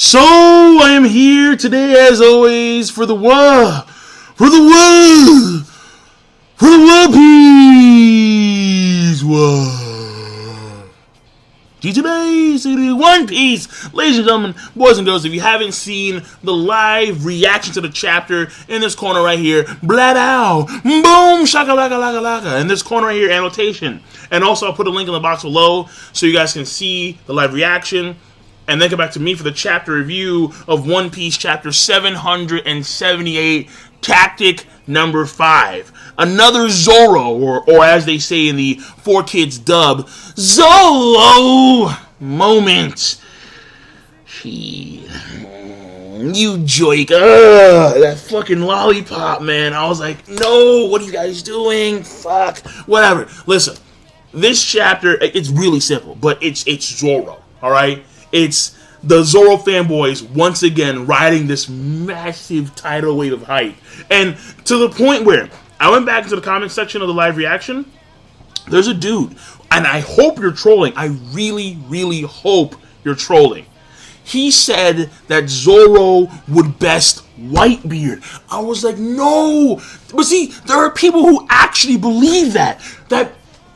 So I am here today, as always, for the One Piece War. Today's One Piece, ladies and gentlemen, boys and girls. If you haven't seen the live reaction to the chapter, in this corner right here, blat ow, boom, shaka laka laka laka. In this corner right here, annotation, and also I'll put a link in the box below so you guys can see the live reaction. And then come back to me for the chapter review of One Piece chapter 778, tactic number 5. Another Zoro, or as they say in the 4Kids dub, Zoro moment. You joik. That fucking lollipop, man. I was like, no, what are you guys doing? Fuck. Whatever. Listen, this chapter, it's really simple, but it's Zoro, alright? It's the Zoro fanboys once again riding this massive tidal wave of hype. And to the point where I went back into the comment section of the live reaction. There's a dude, and I hope you're trolling. I really, really hope you're trolling. He said that Zoro would best Whitebeard. I was like, no. But see, there are people who actually believe that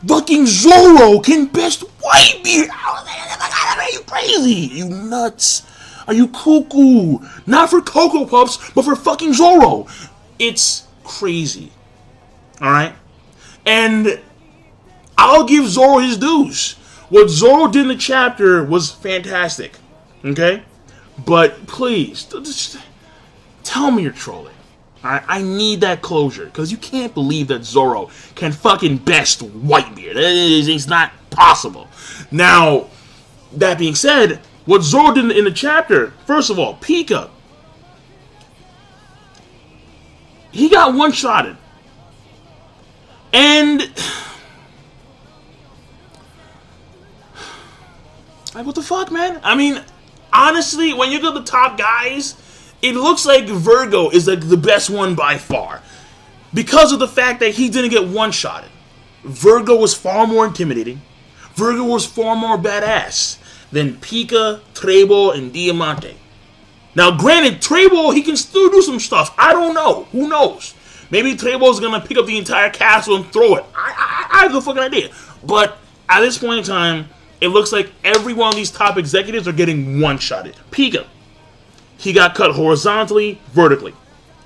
fucking Zoro can best Whitebeard. Are you crazy? Are you nuts? Are you cuckoo? Not for Cocoa Puffs, but for fucking Zoro. It's crazy. Alright? And I'll give Zoro his dues. What Zoro did in the chapter was fantastic. Okay? But please, just tell me you're trolling. I need that closure, because you can't believe that Zoro can fucking best Whitebeard. It's not possible. Now, that being said, what Zoro did in the chapter, first of all, Pika, he got one-shotted. And like, what the fuck, man? I mean, honestly, when you go to the top guys, it looks like Virgo is like the best one by far, because of the fact that he didn't get one-shotted. Virgo was far more intimidating. Virgo was far more badass than Pika, Trebo, and Diamante. Now, granted, Trebo, he can still do some stuff. I don't know. Who knows? Maybe Trebo's gonna pick up the entire castle and throw it. I have no fucking idea. But at this point in time, it looks like every one of these top executives are getting one-shotted. Pika, he got cut horizontally, vertically.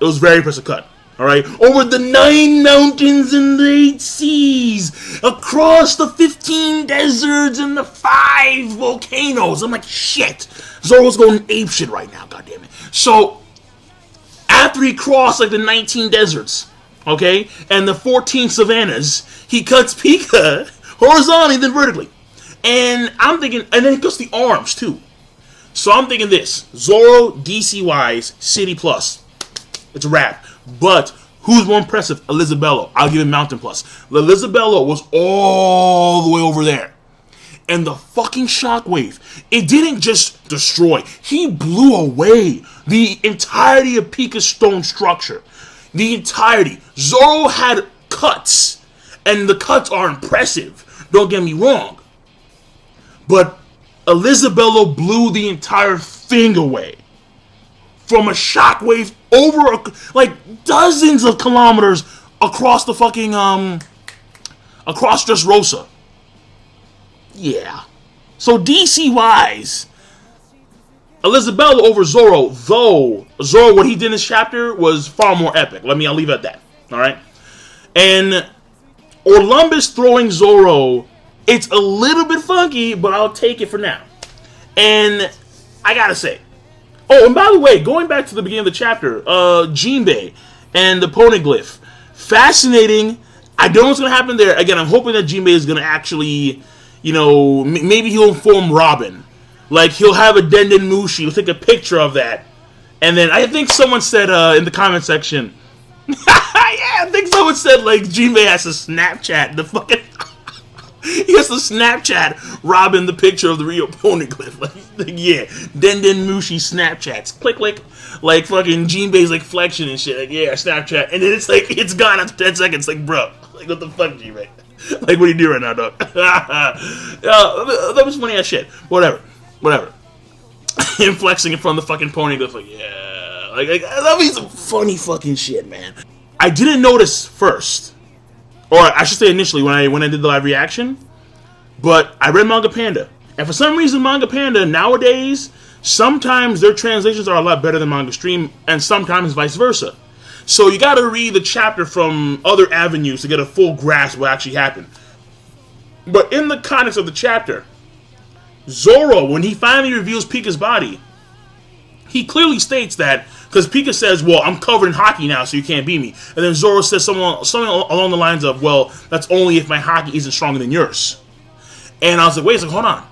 It was a very impressive cut. Alright? Over the 9 mountains and the 8 seas. Across the 15 deserts and the 5 volcanoes. I'm like, shit. Zoro's going apeshit right now, goddammit. So, after he crossed like the 19 deserts, okay, and the 14 savannas, he cuts Pika horizontally, then vertically. And I'm thinking, and then he cuts the arms too. So I'm thinking this: Zoro, DC-wise, City Plus. It's a wrap. But who's more impressive? Elizabello. I'll give him Mountain Plus. Elizabello was all the way over there. And the fucking shockwave, it didn't just destroy. He blew away the entirety of Pika's stone structure. The entirety. Zoro had cuts. And the cuts are impressive. Don't get me wrong. But Elizabello blew the entire thing away. From a shockwave over, like, dozens of kilometers across the fucking, across Dressrosa. Yeah. So DC-wise, Elizabello over Zoro, though Zoro, what he did in this chapter was far more epic. I'll leave it at that. Alright? And Olympus throwing Zoro, it's a little bit funky, but I'll take it for now. And I gotta say, oh, and by the way, going back to the beginning of the chapter, Jinbei and the Poneglyph. Fascinating. I don't know what's going to happen there. Again, I'm hoping that Jinbei is going to actually, you know, maybe he'll inform Robin. Like, he'll have a Denden Mushi. He'll take a picture of that. And then, I think someone said in the comment section, yeah, I think someone said, like, Jinbei has to Snapchat the fucking... He has to Snapchat Robin the picture of the Rio Poneglyph. Like, yeah, Denden Mushi Snapchats. Click, click. Like, fucking Jinbei's, like, flexion and shit. Like, yeah, Snapchat. And then it's like, it's gone after 10 seconds. Like, bro, like, what the fuck, Jinbei? Like, what are you doing right now, dog? That was funny as shit. Whatever. him flexing in front of the fucking pony. Goes like, yeah, like that'd be some funny fucking shit, man. I didn't notice first, or I should say initially when I did the live reaction, but I read Manga Panda, and for some reason Manga Panda nowadays, sometimes their translations are a lot better than Manga Stream, and sometimes vice versa. So you gotta read the chapter from other avenues to get a full grasp of what actually happened. But in the context of the chapter, Zoro, when he finally reveals Pika's body, he clearly states that, because Pika says, well, I'm covered in Haki now, so you can't beat me. And then Zoro says something along the lines of, well, that's only if my Haki isn't stronger than yours. And I was like, wait a second, hold on.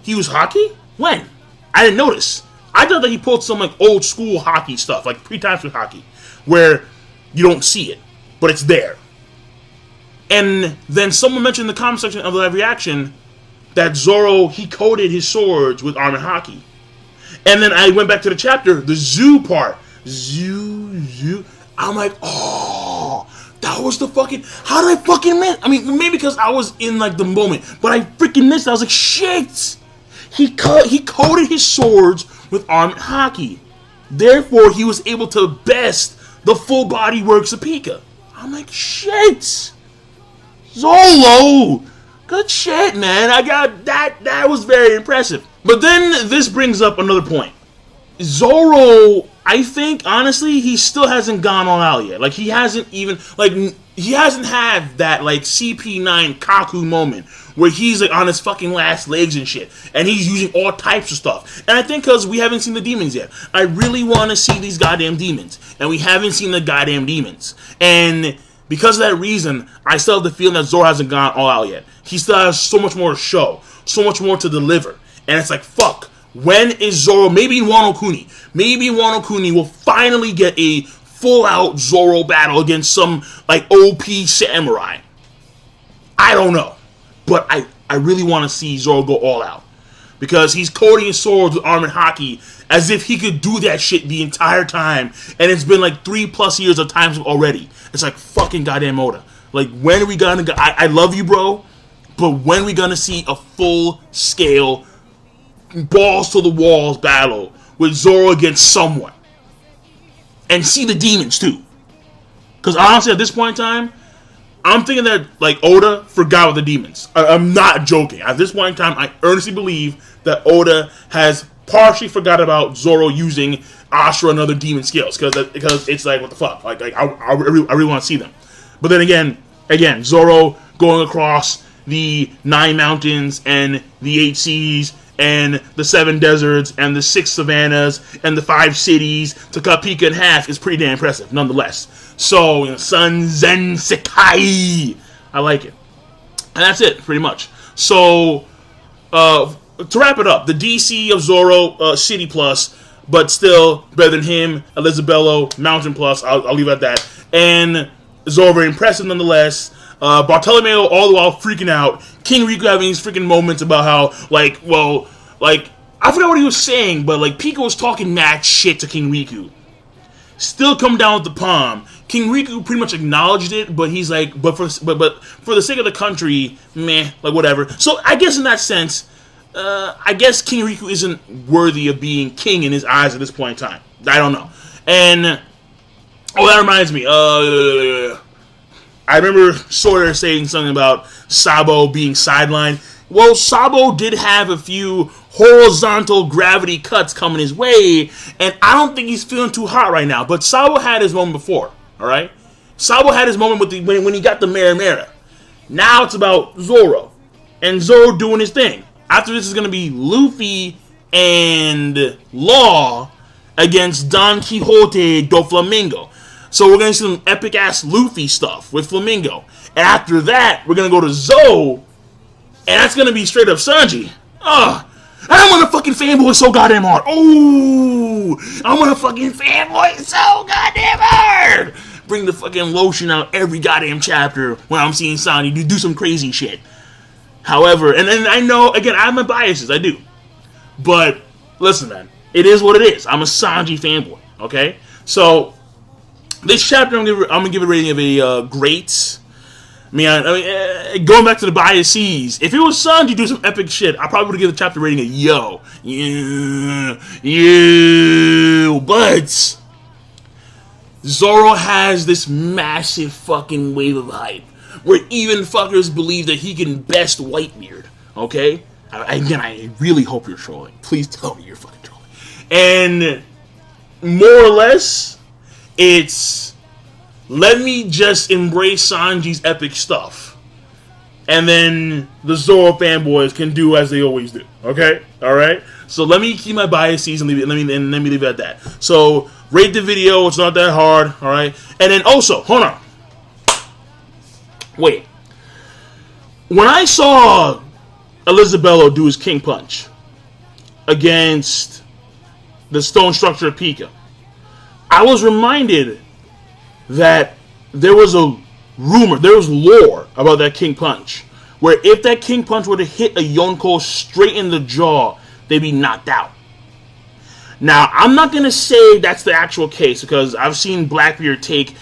He was Haki? When? I didn't notice. I thought that he pulled some like old school Haki stuff, like pre-time with Haki, where you don't see it, but it's there. And then someone mentioned in the comment section of the live reaction that Zoro, he coated his swords with Armored Haki. And then I went back to the chapter, the zoo part. Zoo. I'm like, oh, that was the fucking, how did I fucking miss? I mean, maybe because I was in like the moment, but I freaking missed it. I was like, shit. He coated his swords with Armored Haki. Therefore, he was able to best the full body works of Pika. I'm like, shit. Zolo! Good shit, man. I got that. That was very impressive. But then this brings up another point. Zoro, I think, honestly, he still hasn't gone all out yet. Like, he hasn't even, like, he hasn't had that, like, CP9 Kaku moment where he's, like, on his fucking last legs and shit. And he's using all types of stuff. And I think because we haven't seen the demons yet. I really want to see these goddamn demons. And we haven't seen the goddamn demons. And because of that reason, I still have the feeling that Zoro hasn't gone all out yet. He still has so much more to show. So much more to deliver. And it's like, fuck. When is Zoro, maybe in Wano Kuni, will finally get a full-out Zoro battle against some, like, OP samurai. I don't know. But I really want to see Zoro go all out. Because he's coating his swords with Armored Haki as if he could do that shit the entire time. And it's been like 3+ years of times already. It's like, fucking goddamn Oda. Like, when are we gonna go? I love you, bro. But when are we gonna see a full-scale balls to the walls battle with Zoro against someone? And see the demons, too. Because honestly, at this point in time, I'm thinking that, like, Oda forgot about the demons. I'm not joking. At this point in time, I earnestly believe that Oda has partially forgot about Zoro using Ashura and other demon skills. Because it's like, what the fuck? Like I really want to see them. But then again, Zoro going across the 9 mountains and the 8 seas and the 7 deserts and the 6 savannas and the 5 cities to cut Pika in half is pretty damn impressive, nonetheless. So, you know, Sun Zen Sekai. I like it. And that's it, pretty much. So, to wrap it up, the DC of Zoro, City Plus, but still better than him, Elizabello, Mountain Plus, I'll leave it at that. And Zoro very impressive nonetheless. Bartolomeo all the while freaking out. King Riku having these freaking moments about how, I forgot what he was saying, but, like, Pika was talking mad shit to King Riku. Still come down with the palm. King Riku pretty much acknowledged it, but he's like, but for the sake of the country, meh, like, whatever. So, I guess in that sense, I guess King Riku isn't worthy of being king in his eyes at this point in time. I don't know. And, that reminds me, I remember Sawyer saying something about Sabo being sidelined. Well, Sabo did have a few horizontal gravity cuts coming his way, and I don't think he's feeling too hot right now. But Sabo had his moment before, all right? Sabo had his moment with when he got the Mera. Now it's about Zoro, and Zoro doing his thing. After this is going to be Luffy and Law against Don Quixote do Flamingo. So we're going to see some epic-ass Luffy stuff with Flamingo. And after that, we're going to go to Zou, and that's going to be straight up Sanji. I want to fucking fanboy so goddamn hard. Oh, I want to fucking fanboy so goddamn hard. Bring the fucking lotion out every goddamn chapter when I'm seeing Sanji do some crazy shit. However, and I know, again, I have my biases, I do. But, listen, man, it is what it is. I'm a Sanji fanboy, okay? So, this chapter, I'm gonna give it a rating of a great. Going back to the biases, if it was Sanji do some epic shit, I probably would give the chapter rating a yo. But Zoro has this massive fucking wave of hype where even fuckers believe that he can best Whitebeard. Okay? Again, I really hope you're trolling. Please tell me you're fucking trolling. And more or less, it's let me just embrace Sanji's epic stuff, and then the Zoro fanboys can do as they always do. Okay, all right. So let me keep my biases and let me leave it at that. So rate the video; it's not that hard. All right, and then also hold on. Wait, when I saw Elizabello do his King Punch against the stone structure of Pika, I was reminded that there was a rumor, there was lore about that King Punch, where if that King Punch were to hit a Yonko straight in the jaw, they'd be knocked out. Now, I'm not going to say that's the actual case, because I've seen Blackbeard take,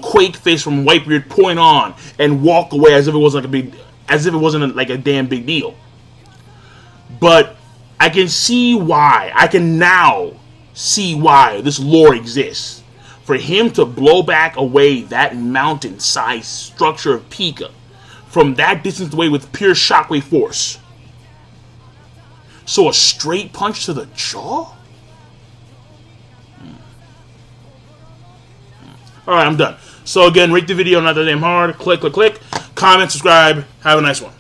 Quake Fist from Whitebeard point on and walk away as if it wasn't like a damn big deal. But I can see why. I can now see why this lore exists. For him to blow back away that mountain-sized structure of Pika from that distance away with pure shockwave force. So a straight punch to the jaw? Alright, I'm done. So again, rate the video, not that damn hard. Click. Comment, subscribe. Have a nice one.